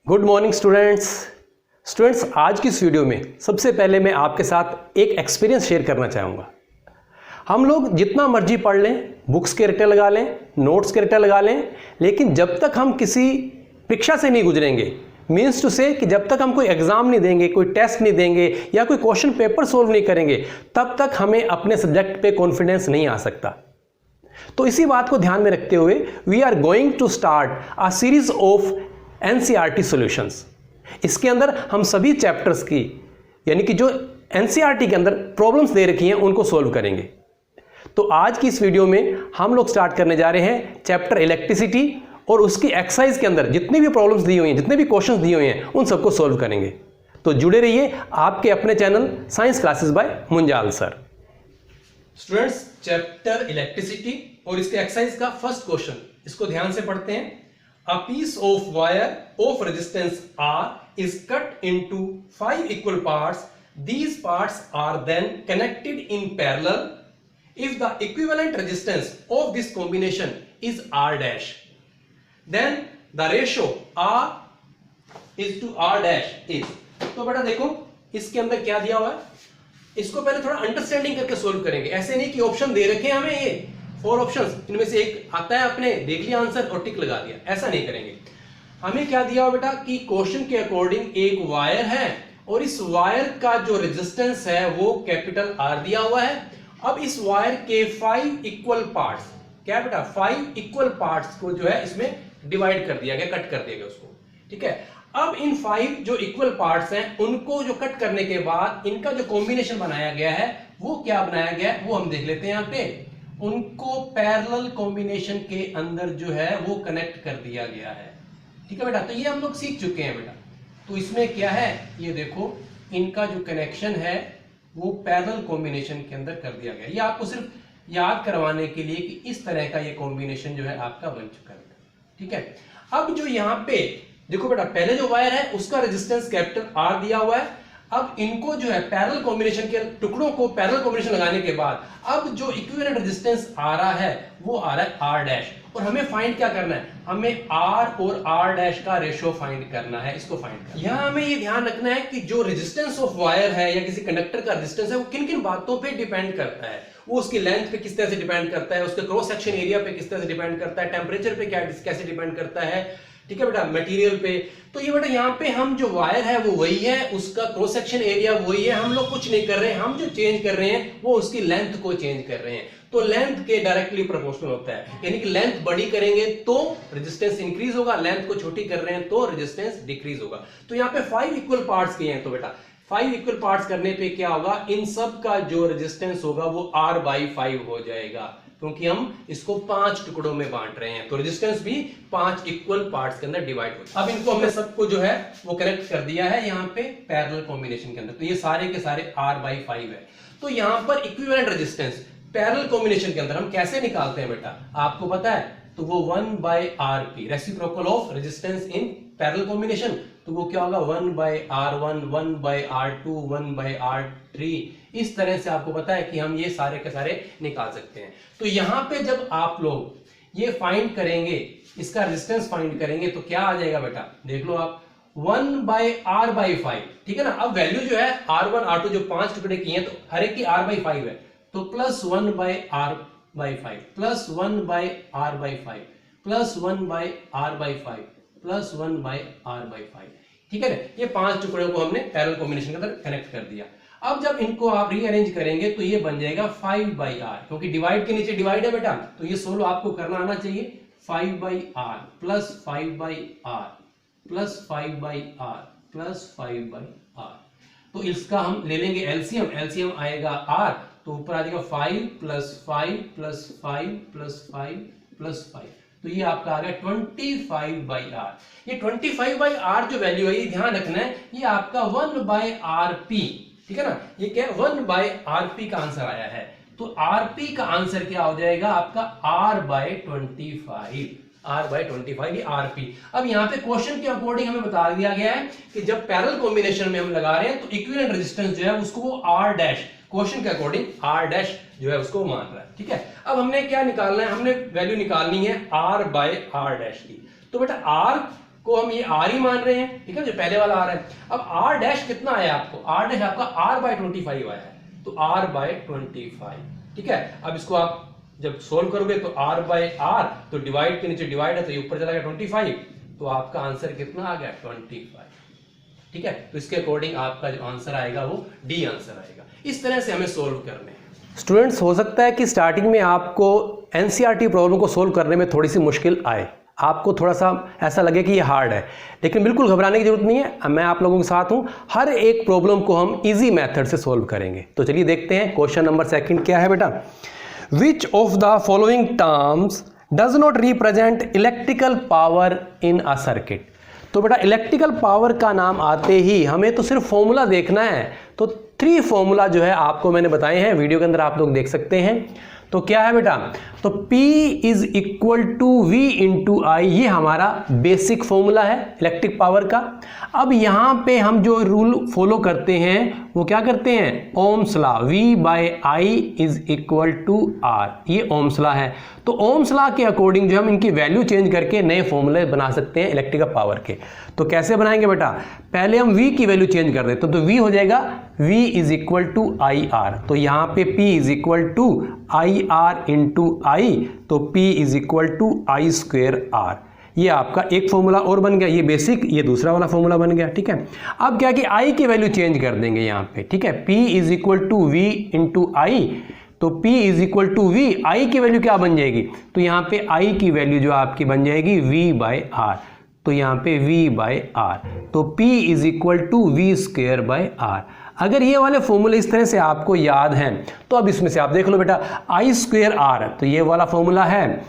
Good morning students. आज की इस वीडियो में सबसे पहले मैं आपके साथ एक एक्सपीरियंस शेयर करना चाहूँगा। हम लोग जितना मर्जी पढ़ लें, बुक्स के रट्टे लगा लें, नोट्स के रट्टे लगा लें, लेकिन जब तक हम किसी परीक्षा से नहीं गुजरेंगे, मीन्स टू से कि जब तक हम कोई एग्जाम नहीं देंगे, कोई टेस्ट नहीं देंगे या कोई क्वेश्चन पेपर सोल्व नहीं करेंगे, तब तक हमें अपने सब्जेक्ट पे कॉन्फिडेंस नहीं आ सकता। तो इसी बात को ध्यान में रखते हुए we are going to start a series of NCERT solutions. इसके अंदर हम सभी चैप्टर्स की यानी कि जो एनसीईआरटी के अंदर प्रॉब्लम्स दे रखी हैं उनको सोल्व करेंगे। तो आज की इस वीडियो में हम लोग स्टार्ट करने जा रहे हैं चैप्टर इलेक्ट्रिसिटी, और उसकी एक्सरसाइज के अंदर जितनी भी प्रॉब्लम्स दी हुई हैं, जितने भी क्वेश्चंस दिए हुए हैं, उन सबको सोल्व करेंगे। तो जुड़े रहिए आपके अपने channel science classes bye Munjal sir. Students, chapter electricity और इसके एक्सरसाइज का फर्स्ट क्वेश्चन, इसको ध्यान से पढ़ते हैं। A piece of wire of resistance R is cut into 5 equal parts. These parts are then connected in parallel if the equivalent resistance of this combination is R dash. Then the ratio R is to R dash is. तो बेटा देखो इसके अंदर क्या दिया हुआ है, इसको पहले थोड़ा अंडरस्टैंडिंग करके सोल्व करेंगे। ऐसे नहीं कि ऑप्शन दे रखे हैं हमें ये 4 ऑप्शंस, इनमें से एक आता है, आपने देख लिया आंसर और टिक लगा दिया, ऐसा नहीं करेंगे। हमें क्या दिया हुआ बेटा कि क्वेश्चन के अकॉर्डिंग एक वायर है और इस वायर का जो रेजिस्टेंस है वो कैपिटल आर दिया हुआ है। अब इस वायर के 5 इक्वल पार्ट्स, क्या बेटा 5 इक्वल पार्ट्स को जो है इसमें डिवाइड कर दिया गया, कट कर दिया गया उसको, ठीक है। अब इन 5 जो इक्वल पार्ट्स हैं उनको जो कट करने के बाद इनका जो कॉम्बिनेशन बनाया गया है वो क्या बनाया गया है वो हम देख लेते हैं। यहाँ पे उनको पैरेलल कॉम्बिनेशन के अंदर जो है वो कनेक्ट कर दिया गया है, ठीक है बेटा। तो ये हम लोग सीख चुके हैं बेटा। तो इसमें क्या है, ये देखो इनका जो कनेक्शन है वो पैरेलल कॉम्बिनेशन के अंदर कर दिया गया। ये आपको सिर्फ याद करवाने के लिए कि इस तरह का ये कॉम्बिनेशन जो है आपका बन चुका है, ठीक है। अब जो यहाँ पे देखो बेटा, पहले जो वायर है उसका रेजिस्टेंस कैपिटल आर दिया हुआ है। अब इनको जो है पैरेलल कॉम्बिनेशन के टुकड़ों को पैरेलल कॉम्बिनेशन लगाने के बाद अब जो इक्विवेलेंट रेजिस्टेंस आ रहा है वो आ रहा है आर डैश, और हमें फाइंड क्या करना है, हमें आर और आर डैश का रेशियो फाइंड करना है। इसको फाइंड करना है। यहाँ हमें ये ध्यान रखना है कि जो रेजिस्टेंस ऑफ वायर है या किसी कंडक्टर का रेजिस्टेंस है वो किन किन बातों पे डिपेंड करता है। वो उसकी लेंथ पे किस तरह से डिपेंड करता है, उसके क्रॉस सेक्शन एरिया पे किस तरह से डिपेंड करता है, टेम्परेचर पे कैसे डिपेंड करता है, ठीक है बेटा, मटेरियल पे। तो ये बेटा यहाँ पे हम जो वायर है वो वही है, उसका क्रॉस सेक्शन एरिया वही है, हम लोग कुछ नहीं कर रहे हैं। हम जो चेंज कर रहे हैं वो उसकी लेंथ को चेंज कर रहे हैं। तो लेंथ के डायरेक्टली प्रोपोर्शनल होता है, यानी कि लेंथ बड़ी करेंगे तो रेजिस्टेंस इंक्रीज होगा, लेंथ को छोटी कर रहे हैं तो रेजिस्टेंस डिक्रीज होगा। तो यहाँ पे 5 इक्वल पार्ट्स किए हैं, तो बेटा 5 इक्वल पार्ट्स करने पे क्या होगा, इन सब का जो रेजिस्टेंस होगा वो R/5 हो जाएगा, क्योंकि हम इसको 5 टुकड़ों में बांट रहे हैं। तो रेजिस्टेंस भी 5 इक्वल पार्ट्स के अंदर डिवाइड हो जाएगा। अब इनको हमने सबको जो है वो कनेक्ट कर दिया है यहाँ पे पैरेलल कॉम्बिनेशन के अंदर। तो ये सारे के सारे R/5 है। तो यहाँ पर इक्विवेलेंट रेजिस्टेंस पैरेलल कॉम्बिनेशन के अंदर हम कैसे निकालते हैं बेटा, आपको पता है। तो वो 1/Rp, reciprocal of resistance in parallel combination. तो वो क्या होगा, 1/R1, 1/R2, 1/R3। इस तरह से आपको पता है कि हम ये सारे के सारे निकाल सकते हैं। तो यहां पे जब आप लोग ये फाइंड करेंगे, इसका रेजिस्टेंस फाइंड करेंगे, तो क्या आ जाएगा बेटा, देख लो आप, 1/R/5, ठीक है ना। अब वैल्यू जो है R1 R2 जो 5 टुकड़े किए हैं तो हर एक की R/5 है, तो plus 1/R/5 plus 1/R/5 plus 1/R/5 plus 1/R/5, ठीक है ना। ये 5 टुकड़ों को हमने पैरेलल कॉम्बिनेशन के अंदर कनेक्ट कर दिया। अब जब इनको आप रीअरेंज करेंगे तो ये बन जाएगा 5/R, क्योंकि डिवाइड के नीचे डिवाइड है बेटा, तो ये सोल्व आपको करना आना चाहिए। 5/R plus 5/R plus 5/R plus 5/R। तो इसका हम ले लेंगे एलसीएम, एलसीएम आएगा R, तो ऊपर आ जाएगा 5 प्लस 5 प्लस 5 प्लस 5 प्लस 5। तो ये आपका आ गया 25/R। ये 25/R जो वैल्यू है, ये ध्यान रखना है, ये आपका 1/Rp, ठीक है ना। ये क्या है, 1/Rp का आंसर आया है। तो Rp का आंसर क्या हो जाएगा आपका, R/25, R/25, ये Rp। अब यहाँ पे क्वेश्चन के अकॉर्डिंग हमें बता दिया गया है कि जब पैरेलल कॉम्बिनेशन में हम लगा रहे हैं तो इक्विवेलेंट रेजिस्टेंस जो है उसको वो R डैश, क्वेश्चन के अकॉर्डिंग R डैश जो है उसको मान रहा है, ठीक है। अब हमने क्या निकालना है, हमने वैल्यू निकालनी है R/R डैश की। तो बेटा R को हम ये R ही मान रहे हैं, ठीक है, जो पहले वाला R है। अब R डैश कितना आया आपको, R डैश आपका R/25 आया है, तो R/25, ठीक है। अब इसको आप जब सोल्व करोगे तो R/R, तो डिवाइड के नीचे डिवाइड है तो ये ऊपर चला गया 25, तो आपका आंसर कितना आ गया 25, ठीक है। तो इसके अकॉर्डिंग आपका जो आंसर आएगा वो डी आंसर आएगा। इस तरह से हमें सोल्व करने हैं। स्टूडेंट्स, हो सकता है कि स्टार्टिंग में आपको एनसीईआरटी प्रॉब्लम को सोल्व करने में थोड़ी सी मुश्किल आए, आपको थोड़ा सा ऐसा लगे कि ये हार्ड है, लेकिन बिल्कुल घबराने की जरूरत नहीं है। मैं आप लोगों के साथ हूं, हर एक प्रॉब्लम को हम इजी मेथड से सोल्व करेंगे। तो चलिए देखते हैं क्वेश्चन नंबर 2 क्या है बेटा। Which of the following terms does not represent electrical power in a circuit. तो बेटा इलेक्ट्रिकल पावर का नाम आते ही हमें तो सिर्फ फॉर्मूला देखना है, तो 3 फॉर्मूला जो है आपको मैंने बताए हैं, वीडियो के अंदर आप लोग देख सकते हैं। तो क्या है बेटा, तो P is equal to V into I, ये हमारा बेसिक फॉर्मूला है इलेक्ट्रिक पावर का। अब यहां पे हम जो रूल फॉलो करते हैं वो क्या करते हैं, Ohm's law, V/I is equal to R, ये ओम्स लॉ है। तो ओम्स लॉ के अकॉर्डिंग जो हम इनकी वैल्यू चेंज करके नए फॉर्मूले बना सकते हैं इलेक्ट्रिकल पावर के। तो कैसे बनाएंगे बेटा, पहले हम V की वैल्यू चेंज कर देते हैं, तो V हो जाएगा V is equal to IR, तो यहां पे P is equal to IR into I, तो P is equal to I²R। ये आपका एक फॉर्मूला और बन गया, ये बेसिक, ये दूसरा वाला फॉर्मूला बन गया, ठीक है। अब क्या कि I की वैल्यू चेंज कर देंगे यहाँ पे, ठीक है। P is equal to V into I, तो P is equal to V, I की वैल्यू क्या बन जाएगी, तो यहाँ पे I की वैल्यू जो आपकी बन जाएगी V/R, तो यहाँ पे V/R, तो P is equal to V²/R। अगर ये वाले फॉर्मूले इस तरह से आपको याद हैं तो अब इसमें से आप देख लो बेटा, I²R, तो ये वाला फॉर्मूला है,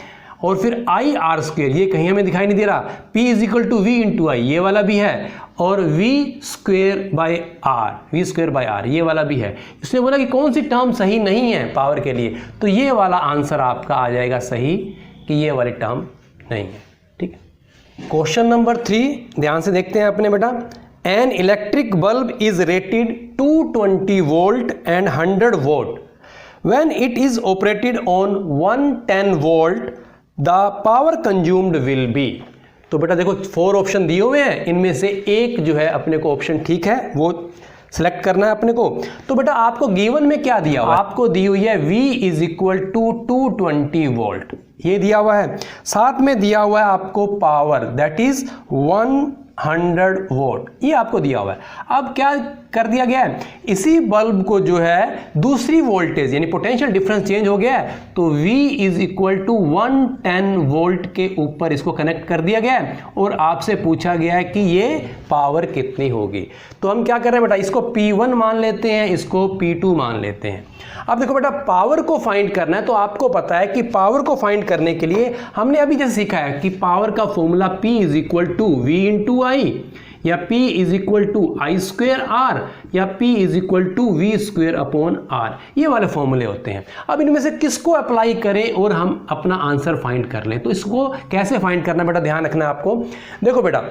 और फिर IR², ये कहीं हमें दिखाई नहीं दे रहा, P is equal to V into I, ये वाला भी है, और V²/R ये वाला भी है। इसने बोला कि कौन सी टर्म सही नहीं है पावर के लिए, तो ये वाला आंसर आपका आ जाएगा सही कि ये वाली टर्म नहीं है, ठीक है। क्वेश्चन नंबर 3 ध्यान से देखते हैं अपने बेटा। An electric bulb is rated 220 volt and 100 vote when it is operated on 110 volt, the power consumed will be. तो बेटा देखो 4 ऑप्शन दिए हुए हैं, इनमें से एक जो है अपने को ऑप्शन ठीक है वो सिलेक्ट करना है अपने को। तो बेटा आपको गिवन में क्या दिया हुआ है, आपको दी हुई है V is equal to 220 volt, ये दिया हुआ है। साथ में दिया हुआ है आपको पावर, दैट इज 100 वोट, ये आपको दिया हुआ है। अब क्या कर दिया गया है, इसी बल्ब को जो है दूसरी वोल्टेज यानी पोटेंशियल डिफरेंस चेंज हो गया है, तो V is equal to 110 volt के ऊपर इसको कनेक्ट कर दिया गया है, और आपसे पूछा गया है कि ये पावर कितनी होगी। तो हम क्या कर रहे हैं बेटा, इसको P1 मान लेते हैं, इसको P2 मान लेते हैं। अब देखो बेटा पावर को फाइंड करना है, तो आपको पता है कि पावर को फाइंड करने के लिए हमने अभी जैसे सीखा है कि पावर का formula P is equal to V into I, या P is equal to I²R, या P is equal to V²/R, ये वाले फॉर्मूले होते हैं। अब इनमें से किसको अप्लाई करें और हम अपना आंसर फाइंड कर लें, तो इसको कैसे फाइंड करना बेटा ध्यान रखना आपको। देखो बेटा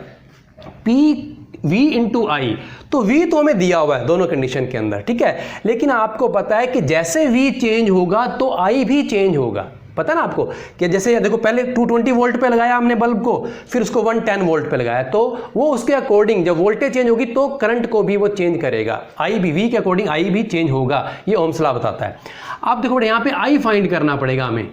V इंटू आई, तो V तो हमें दिया हुआ है दोनों कंडीशन के अंदर, ठीक है, लेकिन आपको पता है कि जैसे V चेंज होगा तो I भी चेंज होगा। पता ना आपको कि जैसे देखो पहले 220 वोल्ट पे लगाया हमने बल्ब को, फिर उसको 110 वोल्ट पे लगाया, तो वो उसके अकॉर्डिंग जब वोल्टेज चेंज होगी तो करंट को भी वो चेंज करेगा, आई भी V के अकॉर्डिंग आई भी चेंज होगा, ये ओम्स लॉ बताता है। अब देखो यहाँ पे I फाइंड करना पड़ेगा हमें,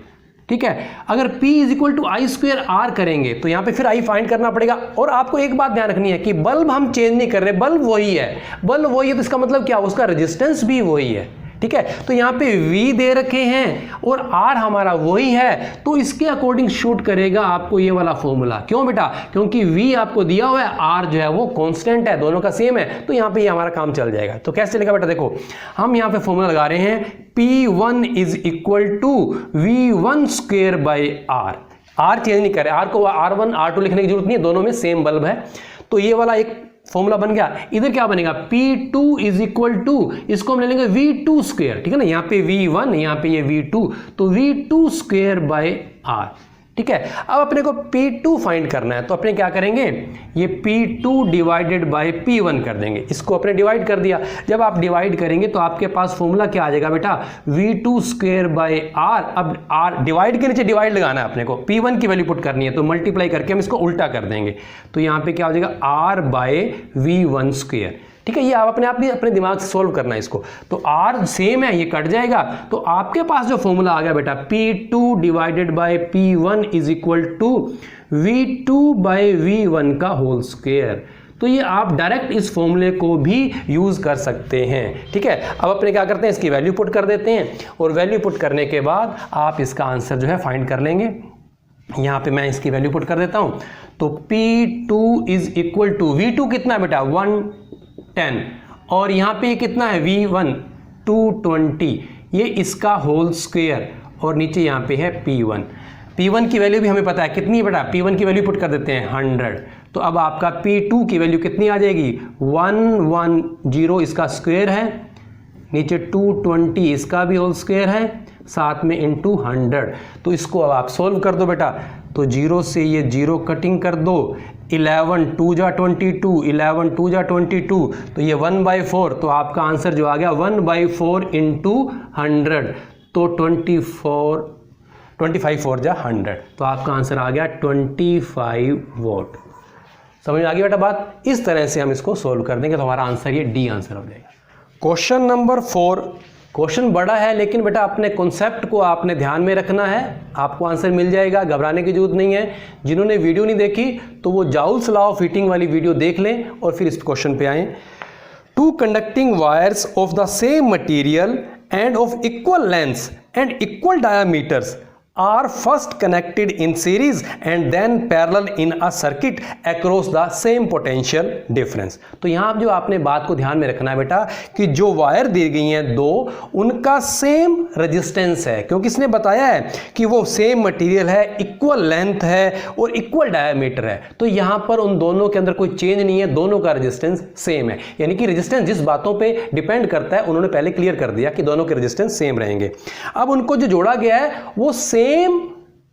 ठीक है। अगर P is equal to I²R करेंगे तो यहाँ पे फिर I फाइंड करना पड़ेगा। और आपको एक बात ध्यान रखनी है कि बल्ब हम चेंज नहीं कर रहे, बल्ब वही है, बल्ब वही है, तो इसका मतलब क्या, उसका रेजिस्टेंस भी वही है, ठीक है। तो यहाँ पे V दे रखे हैं और R हमारा वही है, तो इसके अकॉर्डिंग शूट करेगा आपको ये वाला फॉर्मूला। क्यों बेटा, क्योंकि V आपको दिया हुआ है, R जो है वो कांस्टेंट है, दोनों का सेम है, तो यहाँ पे ये हमारा काम चल जाएगा। तो कैसे चलेगा बेटा, देखो हम यहाँ पे फॉर्मूला लगा रहे हैं, P1 is equal to V1²/R। R change नहीं करे, R को R1 R2 लिखने की जरूरत नहीं है, दोनों में सेम बल्ब है, तो ये वाला एक फॉर्मूला बन गया। इधर क्या बनेगा, P2 इज इक्वल टू, इसको हम ले लेंगे V2², ठीक है ना, यहाँ पे V1 यहाँ पे ये V2, तो V2²/R, ठीक है। अब अपने को P2 फाइंड करना है, तो अपने क्या करेंगे, ये P2 डिवाइडेड बाय P1 कर देंगे। इसको अपने डिवाइड कर दिया। जब आप डिवाइड करेंगे तो आपके पास फॉर्मूला क्या आ जाएगा बेटा, V2 स्क्वायर बाय R। अब R डिवाइड के नीचे डिवाइड लगाना है अपने को, P1 की वैल्यू पुट करनी है, तो मल्टीप्लाई करके हम इसको उल्टा कर देंगे। तो यहाँ पे क्या हो जाएगा, R बाय V1 स्क्वायर। ठीक है, ये आप अपने आप ही अपने दिमाग से सोल्व करना है इसको। तो R सेम है, ये कट जाएगा, तो आपके पास जो फॉर्मूला आ गया बेटा, P2 divided by P1 is equal to V2 by V1 का होल स्क्वायर। तो ये आप डायरेक्ट इस फॉर्मूले को भी यूज कर सकते हैं। ठीक है, अब अपने क्या करते हैं, इसकी वैल्यू पुट कर देते हैं, और वैल्यू पुट करने के बाद आप इसका आंसर जो है फाइंड कर लेंगे। यहाँ पे मैं इसकी वैल्यू पुट कर देता हूँ, तो P2 is equal to, V2 कितना है बेटा 110, और यहाँ पे कितना है V1 220, ये इसका होल स्क्वायर, और नीचे यहाँ पे है P1। P1 की वैल्यू भी हमें पता है कितनी बेटा, P1 की वैल्यू पुट कर देते हैं 100। तो अब आपका P2 की वैल्यू कितनी आ जाएगी, 110 इसका स्क्वायर है, नीचे 220 इसका भी होल स्क्वायर है, साथ में इंटू 100। तो इसको अब आप सोल्व कर दो बेटा, तो 0 से ये 0 कटिंग कर दो, 11 2 जा 22, 11 2 जा 22, तो ये 1/4। तो आपका आंसर जो आ गया 1/4 इंटू 100, तो 25 4 जा 100, तो आपका आंसर आ गया 25 वोट। समझ में आ गई बेटा बात। इस तरह से हम इसको सोल्व कर देंगे तो हमारा आंसर ये डी आंसर हो जाएगा। क्वेश्चन नंबर 4, क्वेश्चन बड़ा है लेकिन बेटा अपने कॉन्सेप्ट को आपने ध्यान में रखना है, आपको आंसर मिल जाएगा, घबराने की जरूरत नहीं है। जिन्होंने वीडियो नहीं देखी तो वो जाउल्स लॉ ऑफ हीटिंग वाली वीडियो देख लें और फिर इस क्वेश्चन पे आए। Two conducting wires of the same material and of equal lengths and equal diameters are first connected in series and then parallel in a circuit across the same potential difference। तो यहाँ जो आपने बात को ध्यान में रखना है बेटा कि जो वायर दी गई हैं दो, उनका सेम रेजिस्टेंस है, क्योंकि इसने बताया है कि वो सेम मटेरियल है, इक्वल लेंथ है और इक्वल डायमीटर है। तो यहाँ पर उन दोनों के अंदर कोई चेंज नहीं है, दोनों का रेजिस्टेंस सेम है। यानी कि रेजिस्टेंस जिस बातों पे डिपेंड करता है उन्होंने पहले क्लियर कर दिया कि दोनों के रेजिस्टेंस सेम रहेंगे। अब उनको जो जोड़ा गया है वो same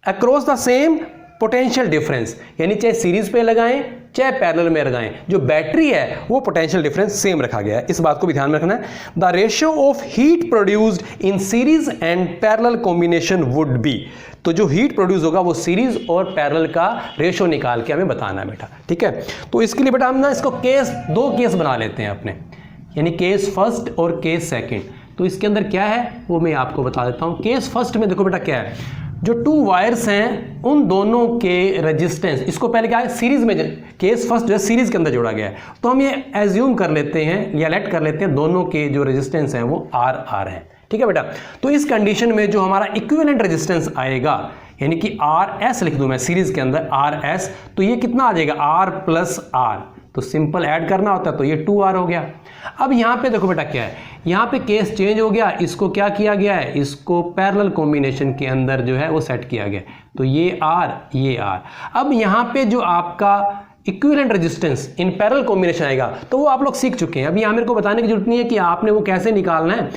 across the same potential difference, यानी चाहे सीरीज पे लगाएं चाहे पैरेलल में लगाएं, जो बैटरी है वो पोटेंशियल डिफरेंस सेम रखा गया है। इस बात को भी ध्यान में रखना है। The ratio of heat produced in series and parallel combination would be, तो जो हीट प्रोड्यूस होगा वो सीरीज और पैरेलल का रेशियो निकाल के हमें बताना है बेटा। ठीक है, तो इसके लिए बेटा हम ना इसको दो केस बना लेते हैं अपने, यानी केस फर्स्ट और केस सेकंड। तो इसके अंदर क्या है वो मैं आपको बता देता हूं। केस फर्स्ट में देखो बेटा क्या है, जो टू वायर्स हैं उन दोनों के रेजिस्टेंस, इसको पहले क्या है सीरीज में, केस फर्स्ट जो है सीरीज के अंदर जोड़ा गया है, तो हम ये एज्यूम कर लेते हैं या लेट कर लेते हैं दोनों के जो रेजिस्टेंस हैं वो आर आर हैं। ठीक है बेटा, तो इस कंडीशन में जो हमारा इक्विवेलेंट रेजिस्टेंस आएगा, यानी कि आर एस लिख दूं मैं सीरीज के अंदर आर एस, तो ये कितना आ जाएगा आर प्लस आर, तो सिंपल ऐड करना होता है तो ये 2R हो गया। अब यहाँ पे देखो बेटा क्या है, यहाँ पे केस चेंज हो गया, इसको क्या किया गया है, इसको पैरेलल कॉम्बिनेशन के अंदर जो है वो सेट किया गया, तो ये R ये R। अब यहाँ पे जो आपका equivalent resistance in parallel combination आएगा तो वो आप लोग सीख चुके हैं, अभी यहाँ मेरे को बताने की जरूरत नहीं है कि आपने वो कैसे निकालना है।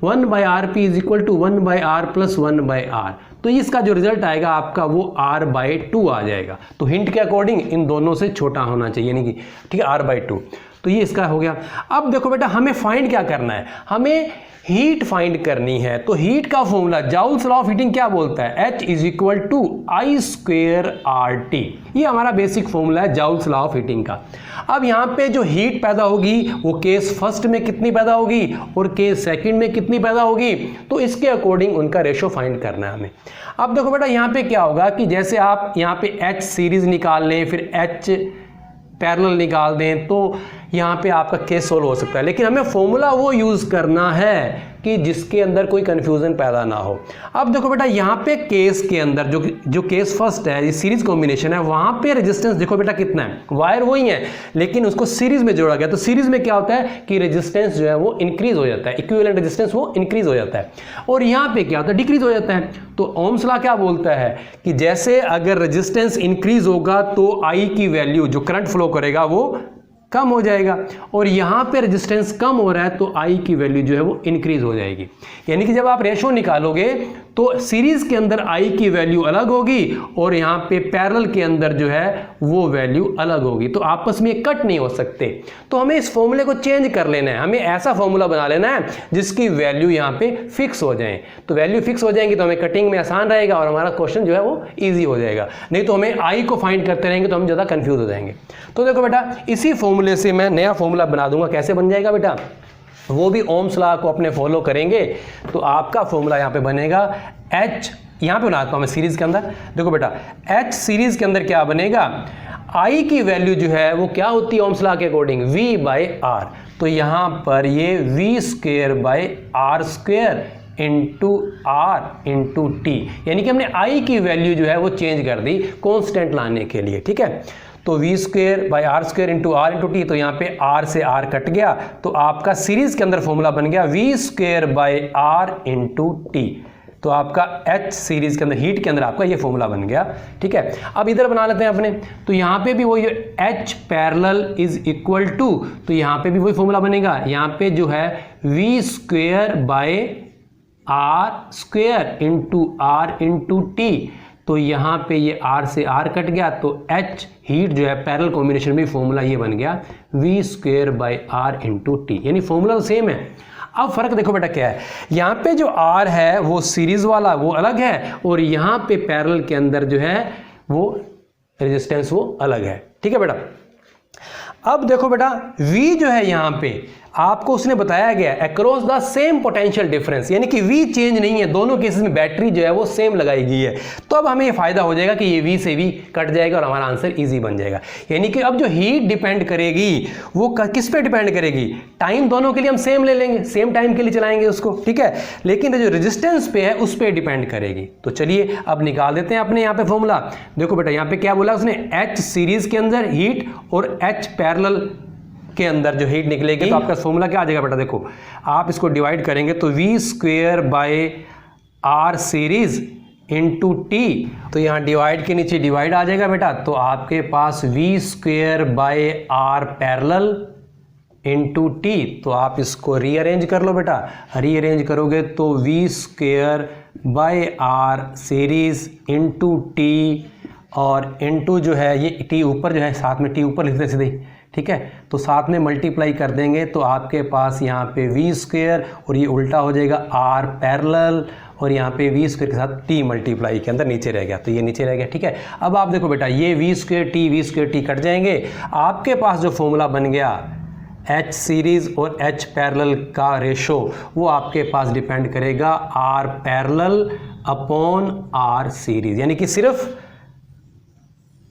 1/RP is equal to 1/R plus 1/R, तो इसका जो रिजल्ट आएगा आपका वो R/2 आ जाएगा। तो हिंट के अकॉर्डिंग इन दोनों से छोटा होना चाहिए, यानी कि ठीक है R/2, तो ये इसका हो गया। अब देखो बेटा हमें फाइंड क्या करना है, हमें हीट फाइंड करनी है। तो हीट का formula joules law of heating क्या बोलता है, H is equal to I²RT, ये हमारा बेसिक फॉर्मूला है जाउल्स लॉ ऑफ हीटिंग का। अब यहाँ पे जो हीट पैदा होगी वो केस फर्स्ट में कितनी पैदा होगी और केस सेकंड में कितनी पैदा होगी, तो इसके अकॉर्डिंग उनका रेशो फाइंड करना है हमें। अब देखो बेटा यहाँ पे क्या होगा कि जैसे आप यहाँ पे H सीरीज निकाल लें फिर H पैरेलल निकाल दें तो यहाँ पे आपका केस सोल्व हो सकता है, लेकिन हमें फॉर्मूला वो यूज करना है कि जिसके अंदर कोई कंफ्यूजन पैदा ना हो। अब देखो बेटा यहाँ पे केस के अंदर जो केस फर्स्ट है, ये सीरीज कॉम्बिनेशन है, वहां पे रेजिस्टेंस देखो बेटा कितना है, वायर वही है लेकिन उसको सीरीज में जोड़ा गया। तो सीरीज में क्या होता है कि रेजिस्टेंस जो है वो इंक्रीज हो जाता है, इक्विवेलेंट रेजिस्टेंस वो इंक्रीज हो जाता है, और यहाँ पे क्या होता है डिक्रीज हो जाता है। तो ओम्स लॉ क्या बोलता है कि जैसे अगर रेजिस्टेंस इंक्रीज होगा तो आई की वैल्यू जो करंट फ्लो करेगा वो कम हो जाएगा, और यहाँ पे रेजिस्टेंस कम हो रहा है तो आई की वैल्यू जो है वो इंक्रीज हो जाएगी। यानी कि जब आप रेशो निकालोगे तो सीरीज के अंदर आई की वैल्यू अलग होगी और यहाँ पे पैरेलल के अंदर जो है वो वैल्यू अलग होगी, तो आपस में कट नहीं हो सकते। तो हमें इस फॉर्मूले को चेंज कर लेना है, हमें ऐसा फॉर्मूला बना लेना है जिसकी वैल्यू यहाँ पे फिक्स हो जाए। तो वैल्यू फिक्स हो जाएंगी तो हमें कटिंग में आसान रहेगा और हमारा क्वेश्चन जो है वो ईजी हो जाएगा। नहीं तो हमें आई को फाइंड करते रहेंगे तो हम ज़्यादा कंफ्यूज हो जाएंगे। तो देखो बेटा, इसी फॉर्मूले से मैं नया फॉर्मूला बना दूंगा। कैसे बन जाएगा बेटा, वो भी ओम्स लॉ को अपने फॉलो करेंगे तो आपका फॉर्मूला यहाँ पे बनेगा H, यहाँ पे बनाता हूँ मैं सीरीज के अंदर। देखो बेटा, H सीरीज के अंदर क्या बनेगा, I की वैल्यू जो है वो क्या होती है ओम्स लॉ के अकॉर्डिंग, V बाई R। तो यहाँ पर ये V square by R square into R into T, यानी कि हमने I की वैल्यू जो है वो चेंज कर दी कॉन्स्टेंट लाने के लिए। ठीक है, तो V square by R square into R into T, तो यहाँ पे R से R कट गया तो आपका सीरीज के अंदर फॉर्मूला बन गया V square by R into T। तो आपका H सीरीज के अंदर, हीट के अंदर आपका ये फॉर्मूला बन गया। ठीक है, अब इधर बना लेते हैं अपने, तो यहाँ पे भी वही H parallel is equal to, तो यहाँ पे भी वही फॉर्मूला बनेगा। यहाँ पे जो है V square by R square into R into T, तो यहाँ पे ये R से R कट गया तो H हीट जो है पैरेलल कॉम्बिनेशन में फॉर्मूला ये बन गया V square by R into T, यानी फॉर्मूला तो सेम है। अब फर्क देखो बेटा क्या है, यहाँ पे जो R है वो सीरीज वाला वो अलग है और यहाँ पे पैरेलल के अंदर जो है वो रेजिस्टेंस वो अलग है। ठीक है बेटा, अब देखो बेटा V जो है यहाँ पे आपको उसने बताया गया across the same potential difference, यानी कि V चेंज नहीं है, दोनों केसेस में बैटरी जो है वो सेम लगाई गई है। तो अब हमें ये फायदा हो जाएगा कि ये V से V कट जाएगा और हमारा आंसर इजी बन जाएगा। यानी कि अब जो हीट डिपेंड करेगी वो किस पे डिपेंड करेगी, टाइम दोनों के लिए हम सेम ले लेंगे, सेम टाइम के लिए चलाएंगे उसको। ठीक है, लेकिन जो रेजिस्टेंस पे है उस पर डिपेंड करेगी। तो चलिए अब निकाल देते हैं अपने यहाँ पे फॉर्मूला। देखो बेटा यहाँ पे क्या बोला उसने, H सीरीज के अंदर हीट और H पैरेलल के अंदर जो हीट निकलेगी, तो आपका फॉर्मूला क्या आ जाएगा बेटा, देखो आप इसको डिवाइड करेंगे तो V square by R series into T, तो यहाँ डिवाइड के नीचे डिवाइड आ जाएगा बेटा, तो आपके पास V square by R parallel into T। तो आप इसको रीअरेंज कर लो बेटा, रीअरेंज करोगे तो V square by R series into T, और इंटू जो है ये T ऊपर जो है साथ में T ऊपर लिखते सीधे। ठीक है, तो साथ में मल्टीप्लाई कर देंगे तो आपके पास यहाँ पे V स्क्वेयर और ये उल्टा हो जाएगा R पैरेलल, और यहाँ पे V स्क्वेयर के साथ T मल्टीप्लाई के अंदर नीचे रह गया, तो ये नीचे रह गया। ठीक है, अब आप देखो बेटा ये V स्क्वेयर T कट जाएंगे, आपके पास जो फॉर्मूला बन गया H सीरीज और H पैरेलल का रेशो वो आपके पास डिपेंड करेगा R parallel upon R series, यानी कि सिर्फ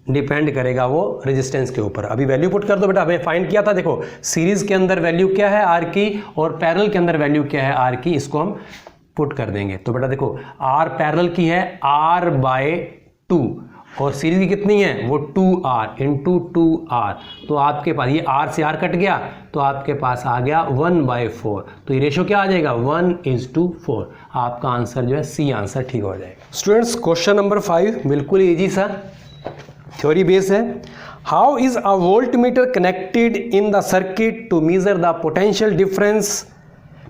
डिपेंड करेगा वो रेजिस्टेंस के ऊपर। अभी वैल्यू पुट कर दो बेटा, हमें फाइंड किया था, देखो सीरीज के अंदर वैल्यू क्या है R की और पैरेलल के अंदर वैल्यू क्या है R की, इसको हम पुट कर देंगे। तो बेटा देखो R पैरेलल की है R बाय 2 और सीरीज की कितनी है वो 2R इंटू 2R, तो आपके पास ये R से R कट गया तो आपके पास आ गया 1/4, तो ये रेशो क्या आ जाएगा 1:4। आपका आंसर जो है C आंसर ठीक हो जाएगा। स्टूडेंट्स क्वेश्चन नंबर 5 बिल्कुल ईजी सा थ्योरी बेस है। How is a voltmeter connected in the circuit to measure the potential difference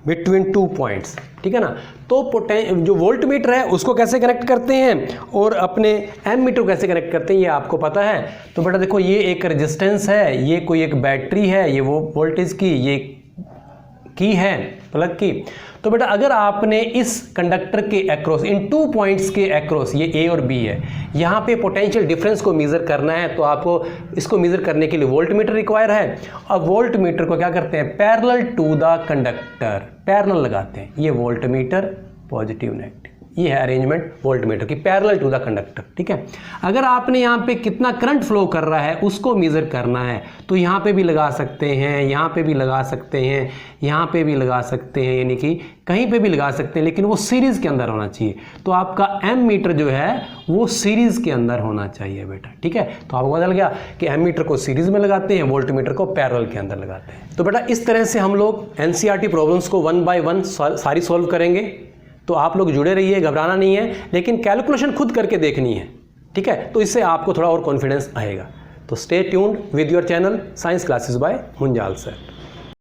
between 2 points. ठीक है ना, तो जो वोल्ट मीटर है उसको कैसे कनेक्ट करते हैं और अपने एम मीटर को कैसे कनेक्ट करते हैं ये आपको पता है। तो बेटा देखो ये एक रेजिस्टेंस है, ये कोई एक बैटरी है, ये वो वोल्टेज की ये की है प्लग की। तो बेटा अगर आपने इस कंडक्टर के अक्रॉस इन 2 पॉइंट्स के अक्रॉस, ये ए और बी है, यहाँ पे पोटेंशियल डिफरेंस को मेज़र करना है, तो आपको इसको मेज़र करने के लिए वोल्ट मीटर रिक्वायर है। अब वोल्ट मीटर को क्या करते हैं, parallel to the conductor parallel लगाते हैं, ये वोल्ट मीटर पॉजिटिव नेगेटिव, ये है अरेंजमेंट वोल्ट मीटर की पैरेलल टू द कंडक्टर। ठीक है, अगर आपने यहाँ पे कितना करंट फ्लो कर रहा है उसको मेज़र करना है तो यहाँ पे भी लगा सकते हैं, यहाँ पे भी लगा सकते हैं, यहाँ पे भी लगा सकते हैं, यानी कि कहीं पे भी लगा सकते हैं, लेकिन वो सीरीज़ के अंदर होना चाहिए। तो आपका एम मीटर जो है वो सीरीज़ के अंदर होना चाहिए बेटा। ठीक है, तो आपको बदल गया कि एम मीटर को सीरीज़ में लगाते हैं, वोल्ट मीटर को पैरेलल के अंदर लगाते हैं। तो बेटा इस तरह से हम लोग एनसीईआरटी प्रॉब्लम्स को 1 बाय 1 सारी सॉल्व करेंगे। तो आप लोग जुड़े रहिए, घबराना नहीं है, लेकिन कैलकुलेशन खुद करके देखनी है। ठीक है, तो इससे आपको थोड़ा और कॉन्फिडेंस आएगा। तो stay tuned with your channel science classes bye Munjal sir.